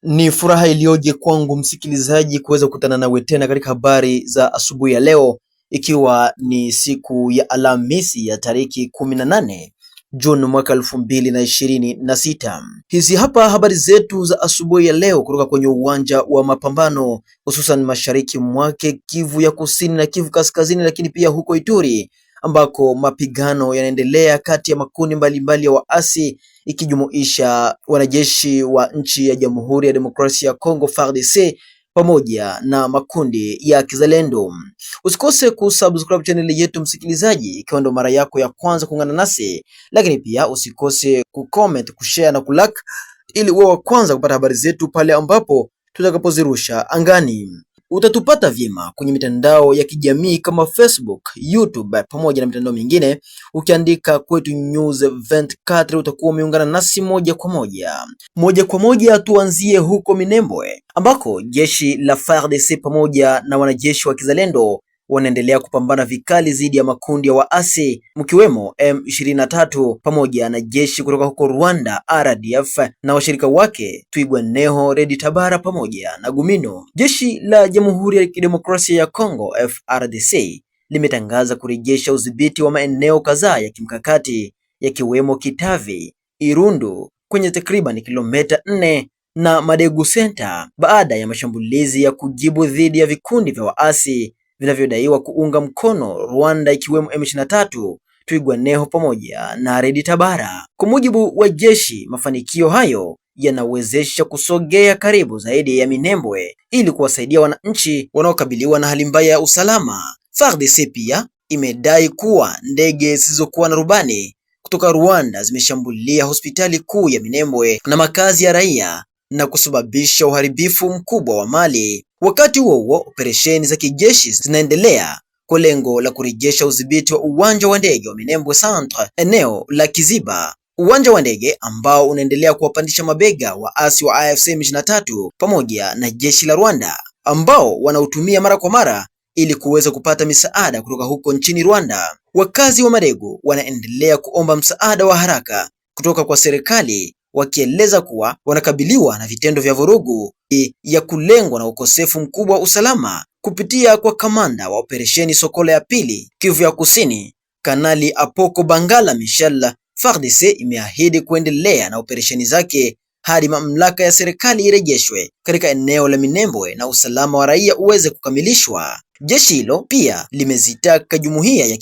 Ni furaha iliyoje kwangu msikilizaji kuweza kukutana nawe tena katika habari za asubuhi ya leo, ikiwa ni siku ya Alhamisi ya tariki 18 Juni mwaka 2026. Hizi hapa habari zetu za asubuhi ya leo kutoka kwenye uwanja wa mapambano, hususan mashariki mwake Kivu ya Kusini na Kivu Kaskazini, lakini pia huko Ituri ambako mapigano yanaendelea kati ya makundi mbalimbali ya waasi ikijumuisha wanajeshi wa nchi ya Jamhuri ya Demokrasia ya Kongo FARDC pamoja na makundi ya kizalendo. Usikose kusubscribe channel yetu msikilizaji, ikiwa ndo mara yako ya kwanza kuungana nasi, lakini pia usikose kucomment, kushare na kulike ili uwe wa kwanza kupata habari zetu pale ambapo tutakapozirusha angani. Utatupata vyema kwenye mitandao ya kijamii kama Facebook, YouTube pamoja na mitandao mingine. Ukiandika Kwetu News 24 utakuwa umeungana nasi moja kwa moja. Tuanzie huko Minembwe ambako jeshi la FARDC pamoja na wanajeshi wa kizalendo wanaendelea kupambana vikali dhidi ya makundi ya waasi mkiwemo M23 pamoja na jeshi kutoka huko Rwanda RDF na washirika wake Twirwaneho, Red Tabara pamoja na Gumino. Jeshi la Jamhuri ya Kidemokrasia ya Kongo FARDC limetangaza kurejesha udhibiti wa maeneo kadhaa ya kimkakati yakiwemo Kitavi, Irundu kwenye takriban kilomita 4 na Madegu Center baada ya mashambulizi ya kujibu dhidi ya vikundi vya waasi vinavyodaiwa kuunga mkono Rwanda ikiwemo M23, Twirwaneho pamoja na Red Tabara. Kwa mujibu wa jeshi, mafanikio hayo yanawezesha kusogea karibu zaidi ya Minembwe ili kuwasaidia wananchi wanaokabiliwa na hali mbaya ya usalama. FARDC pia imedai kuwa ndege zisizokuwa na rubani kutoka Rwanda zimeshambulia hospitali kuu ya Minembwe na makazi ya raia na kusababisha uharibifu mkubwa wa mali. Wakati huo huo, operesheni za kijeshi zinaendelea kwa lengo la kurejesha udhibiti wa uwanja wa ndege wa Minembwe Centre, eneo la Kiziba. Uwanja wa ndege ambao unaendelea kuwapandisha mabega waasi wa AFC M23 pamoja na jeshi la Rwanda ambao wanautumia mara kwa mara ili kuweza kupata misaada kutoka huko nchini Rwanda. Wakazi wa Madegu wanaendelea kuomba msaada wa haraka kutoka kwa serikali, wakieleza kuwa wanakabiliwa na vitendo vya vurugu ya kulengwa na ukosefu mkubwa wa usalama. Kupitia kwa kamanda wa operesheni Sokola ya pili Kivu ya Kusini, Kanali Apoko Bangala Michel, FARDC imeahidi kuendelea na operesheni zake hadi mamlaka ya serikali irejeshwe katika eneo la Minembwe na usalama wa raia uweze kukamilishwa. Jeshi hilo pia limezitaka jumuiya ya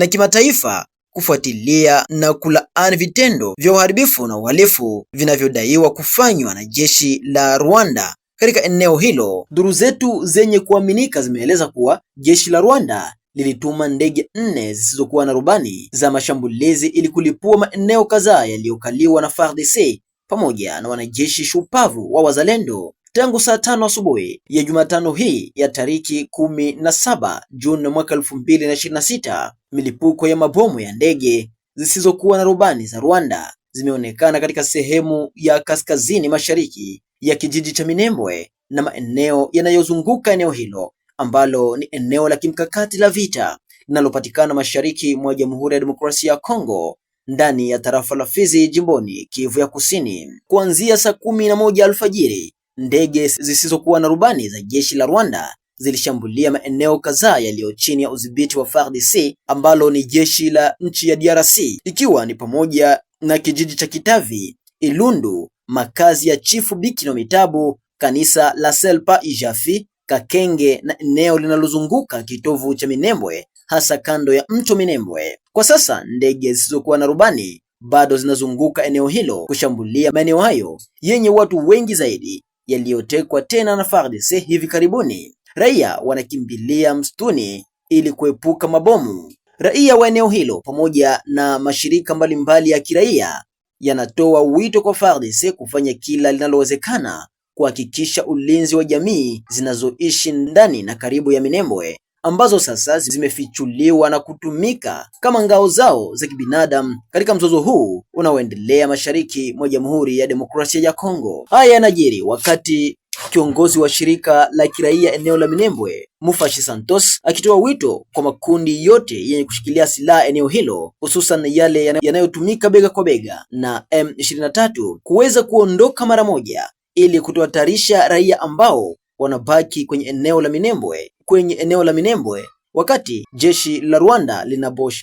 kimataifa kufuatilia na kulaani vitendo vya uharibifu na uhalifu vinavyodaiwa kufanywa na jeshi la Rwanda katika eneo hilo. Duru zetu zenye kuaminika zimeeleza kuwa jeshi la Rwanda lilituma ndege 4 zisizokuwa na rubani za mashambulizi ili kulipua maeneo kadhaa yaliyokaliwa na FARDC pamoja na wanajeshi shupavu wa wazalendo tangu saa 5 asubuhi ya Jumatano hii ya tariki 17 Juni mwaka 2026. Milipuko ya mabomu ya ndege zisizokuwa na rubani za Rwanda zimeonekana katika sehemu ya kaskazini mashariki ya kijiji cha Minembwe na maeneo yanayozunguka eneo hilo ambalo ni eneo la kimkakati la vita linalopatikana mashariki mwa Jamhuri ya Demokrasia ya Kongo ndani ya tarafa la Fizi jimboni Kivu ya Kusini. Kuanzia saa 11 alfajiri, ndege zisizokuwa na rubani za jeshi la Rwanda zilishambulia maeneo kadhaa yaliyo chini ya udhibiti wa FARDC ambalo ni jeshi la nchi ya DRC, ikiwa ni pamoja na kijiji cha Kitavi, Ilundu, makazi ya Chifu Bikino Mitabu, kanisa la Selpa Ijafi, Kakenge na eneo linalozunguka kitovu cha Minembwe hasa kando ya mto Minembwe. Kwa sasa ndege zisizokuwa na rubani bado zinazunguka eneo hilo kushambulia maeneo hayo yenye watu wengi zaidi yaliyotekwa tena na FARDC hivi karibuni. Raia wanakimbilia msituni ili kuepuka mabomu. Raia wa eneo hilo pamoja na mashirika mbalimbali ya kiraia yanatoa wito kwa FARDC kufanya kila linalowezekana kuhakikisha ulinzi wa jamii zinazoishi ndani na karibu ya Minembwe ambazo sasa zimefichuliwa na kutumika kama ngao zao za kibinadamu katika mzozo huu unaoendelea mashariki mwa Jamhuri ya Demokrasia ya Kongo. Haya yanajiri wakati kiongozi wa shirika la kiraia eneo la Minembwe, Mufashi Santos, akitoa wito kwa makundi yote yenye kushikilia silaha eneo hilo, hususan yale yanayotumika bega kwa bega na M23 kuweza kuondoka mara moja ili kutohatarisha raia ambao wanabaki kwenye eneo la Minembwe wakati jeshi la Rwanda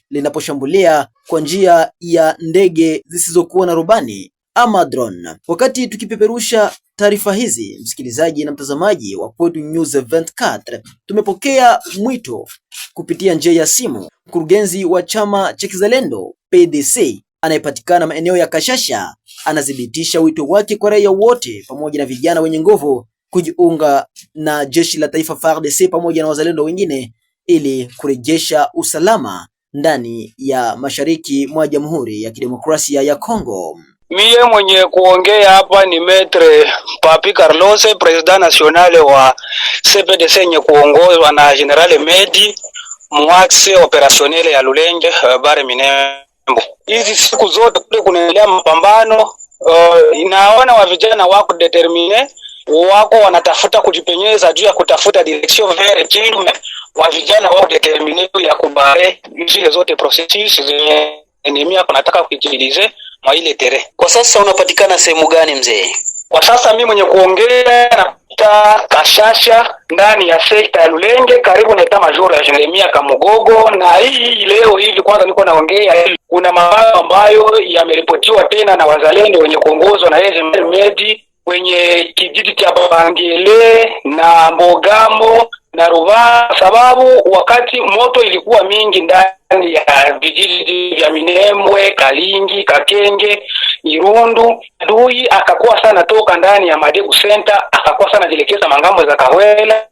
linaposhambulia kwa njia ya ndege zisizokuwa na rubani ama drone. Wakati tukipeperusha taarifa hizi, msikilizaji na mtazamaji wa Kwetu News 24, tumepokea mwito kupitia njia ya simu. Mkurugenzi wa chama cha Kizalendo PDC anayepatikana maeneo ya Kashasha anathibitisha wito wake kwa raia wote pamoja na vijana wenye nguvu kujiunga na jeshi la taifa FARDC pamoja na wazalendo wengine ili kurejesha usalama ndani ya mashariki mwa Jamhuri ya Kidemokrasia ya Kongo. Mie mwenye kuongea hapa ni Maitre Papi Carlos, president national wa CPDC nye kuongozwa na General Medi mwaxe operationnel ya Lulenge bare Minembwe. Hizi siku zote kule kunaendelea mapambano, inaona wa vijana wako determine, wako wanatafuta kujipenyeza juu ya kutafuta direction vers kilume, wa vijana wako determine ya kubare hizi zote processes zenye enemy hapa nataka kuitilize mwa ile tere. Kwa sasa unapatikana sehemu gani mzee? Kwa sasa mimi mwenye kuongea napita Kashasha ndani ya sekta ya Lulenge karibu na eta major ya Jeremia Kamugogo, na hii leo hivi kwanza niko naongea kuna mabaya ambayo yameripotiwa tena na wazalendo wenye kuongozwa na General Medi kwenye kijiji cha Bangele na Mbogamo na Ruba, sababu wakati moto ilikuwa mingi ndani ya vijiji vya Minembwe, Kalingi, Kakenge, Irundu, adui akakuwa sana toka ndani ya Madegu Center, akakuwa sana jelekeza mangambo za Kahwela,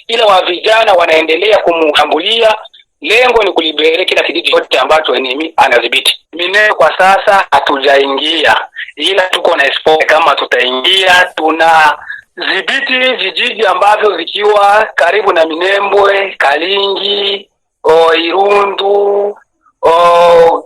ila wa vijana wanaendelea kumshambulia. Lengo ni kulibere kila kijiji chote ambacho enemy anadhibiti. Minembwe kwa sasa hatujaingia, ila tuko na expect kama tutaingia. Tuna dhibiti vijiji ambavyo vikiwa karibu na Minembwe, Kalingi, Irundu,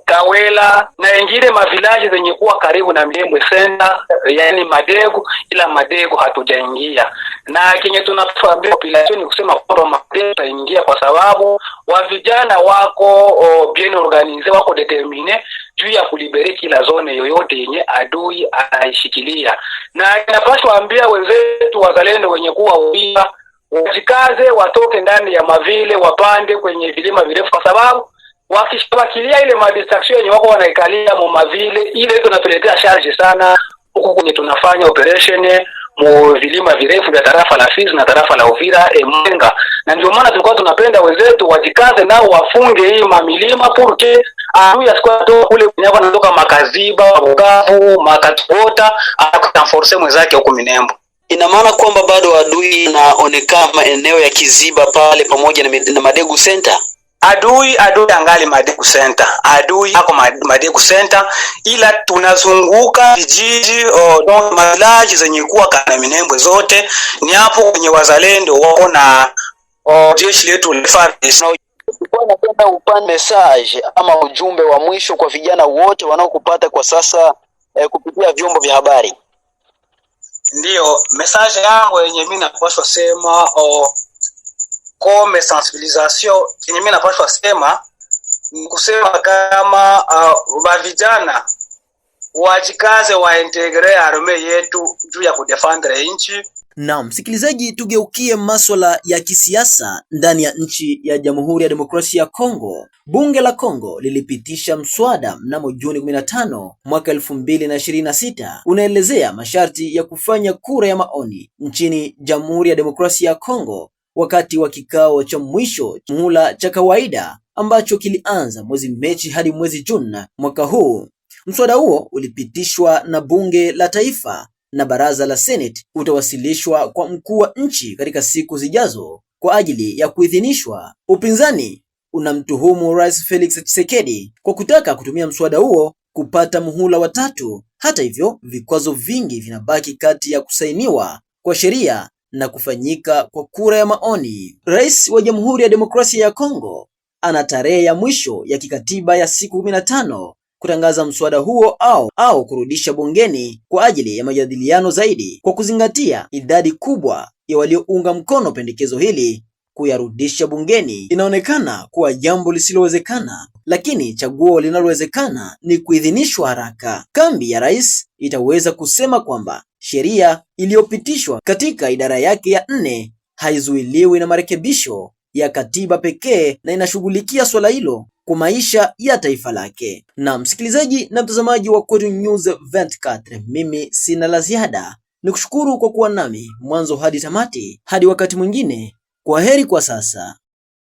Kawela na wengine mavilaji zenye kuwa karibu na Minembwe Center, yani Madegu, ila Madegu hatujaingia. Na kenye tunafahamu population ni kusema kwamba Madegu taingia kwa sababu wa vijana wako bien organize, wako determine juu ya kulibere kila zone yoyote yenye adui anaishikilia. Na inapaswa ambia wenzetu wazalendo wenye kuwa ubia wajikaze, watoke ndani ya mavile, wapande kwenye vilima virefu, kwa sababu wakishabakilia ile madistraction yenye wako wanaikalia mu mavile, ile tunatuletea charge sana huko kwenye tunafanya operation mu vilima virefu vya tarafa la Fizi na tarafa la Uvira Mwenga. Na ndio maana tulikuwa tunapenda wenzetu wajikaze nao wafunge hii mamilima porque adui asikuwa kule kunyako anatoka Makaziba, Bukavu, Makatota akaforce mwenzake huko Minembwe. Ina maana kwamba bado adui naonekana maeneo ya Kiziba pale pamoja na Madegu Center. Adui angali Madegu Center. Adui hako Madegu Center, ila tunazunguka vijiji donc village zenye kuwa kana Minembwe zote. Ni hapo kwenye wazalendo wako na jeshi letu la FARDC. Kwa napenda upande message ama ujumbe wa mwisho kwa vijana wote wanaokupata kwa sasa kupitia vyombo vya habari. Ndio message yangu yenye mimi napaswa sema comme sensibilisation yenye mimi napaswa sema ni kusema kama wa vijana wajikaze waintegre arme yetu juu ya kudefendre nchi. Na msikilizaji, tugeukie masuala ya kisiasa ndani ya nchi ya Jamhuri ya Demokrasia ya Kongo. Bunge la Kongo lilipitisha mswada mnamo Juni 15 mwaka 2026 unaelezea masharti ya kufanya kura ya maoni nchini Jamhuri ya Demokrasia ya Kongo wakati wa kikao cha mwisho muhula cha kawaida ambacho kilianza mwezi Machi hadi mwezi Juni mwaka huu. Mswada huo ulipitishwa na bunge la taifa na baraza la Senate, utawasilishwa kwa mkuu wa nchi katika siku zijazo kwa ajili ya kuidhinishwa. Upinzani unamtuhumu Rais Felix Tshisekedi kwa kutaka kutumia mswada huo kupata muhula wa tatu. Hata hivyo, vikwazo vingi vinabaki kati ya kusainiwa kwa sheria na kufanyika kwa kura ya maoni. Rais wa Jamhuri ya Demokrasia ya Kongo ana tarehe ya mwisho ya kikatiba ya siku 15 kutangaza mswada huo au kurudisha bungeni kwa ajili ya majadiliano zaidi, kwa kuzingatia idadi kubwa ya waliounga mkono pendekezo hili kuyarudisha bungeni inaonekana kuwa jambo lisilowezekana, lakini chaguo linalowezekana ni kuidhinishwa haraka. Kambi ya rais itaweza kusema kwamba sheria iliyopitishwa katika idara yake ya 4 haizuiliwi na marekebisho ya katiba pekee na inashughulikia swala hilo kwa maisha ya taifa lake. Na msikilizaji na mtazamaji wa Kwetu News 24, mimi sina la ziada. Nikushukuru kwa kuwa nami mwanzo hadi tamati. Hadi wakati mwingine, kwa heri kwa sasa.